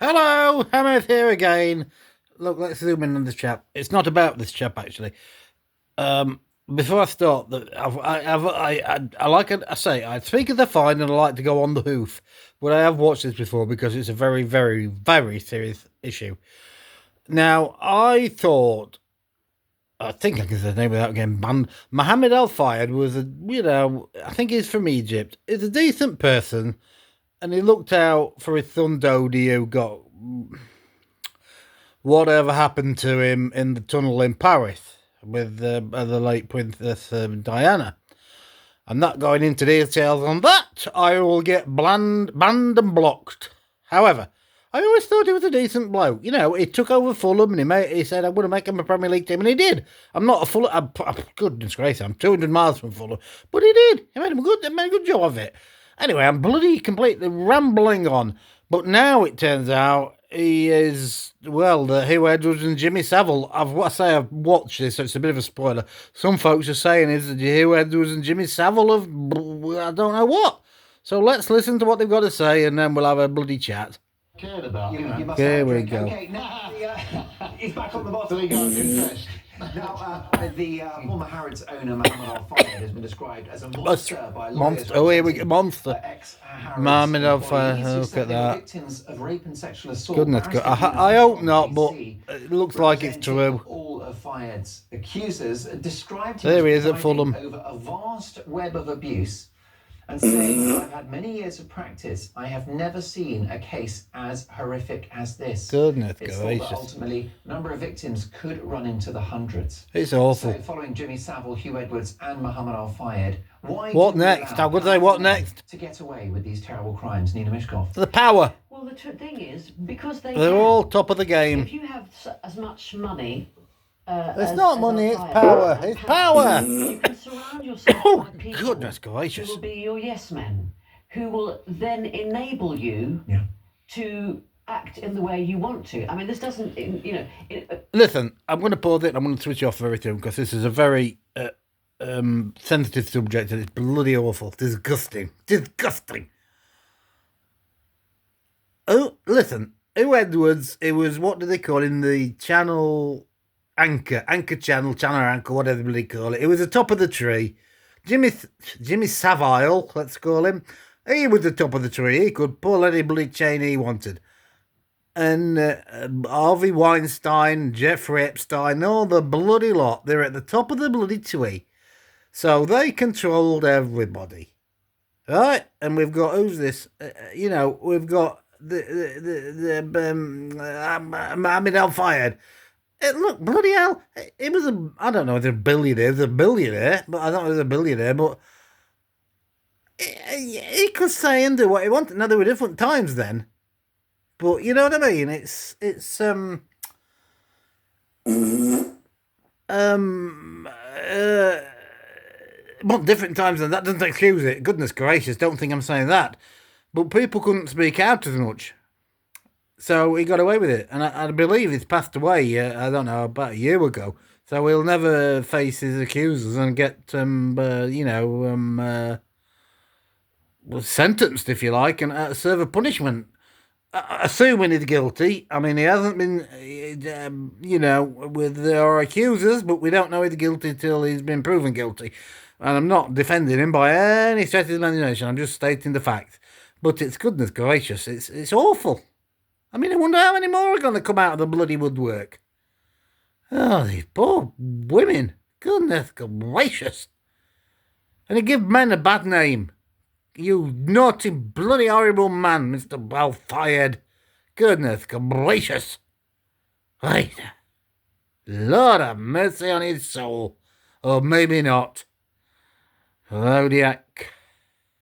Hello, Hammer here again. Look, let's zoom in on this chap. It's not about this chap actually. Um, Before I start, I say, I think they're fine, and I like to go on the hoof. But I have watched this before because it's a very, very, very serious issue. Now, I think I can say his name without getting banned. Mohammed Al Fayed was I think he's from Egypt. He's a decent person, and he looked out for his son Dodi, who got whatever happened to him in the tunnel in Paris with the late Princess Diana. I'm not going into details on that. I will get banned and blocked. However, I always thought he was a decent bloke. You know, he took over Fulham and he said, I'm going to make him a Premier League team, and he did. I'm not a Fulham... Goodness gracious, I'm 200 miles from Fulham. But he did. He made a good job of it. Anyway, I'm bloody completely rambling on. But now it turns out he is, well, the Hugh Edwards and Jimmy Savile. I've watched this, so it's a bit of a spoiler. Some folks are saying is the Hugh Edwards and Jimmy Savile of I don't know what. So let's listen to what they've got to say, and then we'll have a bloody chat. Cared about. You must Here have a we drink. go. Okay, now he's back on the bottle. There you go, confessed. Now, the former Harrods owner, Mohammed Al Fayed, has been described as a monster by lawyers. Oh, here we go. Monster. Mohammed Al Fayed. Look at that. Victims of rape and sexual assault. Goodness God. I hope not, but it looks like it's true. All of Fayed's accusers described him there he as is at Fulham. over a vast web of abuse. And saying, I've had many years of practice, I have never seen a case as horrific as this. Goodness it's thought gracious. that ultimately, the number of victims could run into the hundreds. It's awful. So, following Jimmy Savile, Hugh Edwards and Mohammed Al Fayed, what next? I would say, what next? To get away with these terrible crimes, Nina Mishkov. The power. Well, the thing is, because they're all top of the game. If you have as much money... it's not money, it's power. It's power. You can surround yourself with people goodness gracious. who will be your yes men, who will then enable you to act in the way you want to. I mean, this doesn't, Listen, I'm going to pause it. I'm going to switch off very soon because this is a very sensitive subject and it's bloody awful. Disgusting. Oh, listen. Hugh Edwards, it was, what do they call him? The channel... Anchor channel, whatever they call it. It was the top of the tree. Jimmy Savile, let's call him. He was the top of the tree. He could pull any bloody chain he wanted. And Harvey Weinstein, Jeffrey Epstein, all the bloody lot, they're at the top of the bloody tree. So they controlled everybody. Right? And we've got, who's this? We've got the Mohammed Al Fayed. Look, bloody hell, it was I don't know if they're billionaire, but I don't know if he's a billionaire, but he could say and do what he wanted. Now, there were different times then, but you know what I mean? It's well, different times than that doesn't excuse it. Goodness gracious, don't think I'm saying that. But people couldn't speak out as much. So he got away with it, and I believe he's passed away. I don't know, about a year ago. So he'll never face his accusers and get sentenced, if you like, and serve a punishment. Assuming he's guilty. I mean, he hasn't been, with our accusers, but we don't know he's guilty till he's been proven guilty. And I'm not defending him by any stretch of the imagination. I'm just stating the facts. But it's goodness gracious, it's awful. I mean, I wonder how many more are going to come out of the bloody woodwork. Oh, these poor women. Goodness gracious. And they give men a bad name. You naughty, bloody horrible man, Mr. Al Fayed. Goodness gracious. Right. Lord have mercy on his soul. Or maybe not. Zodiac.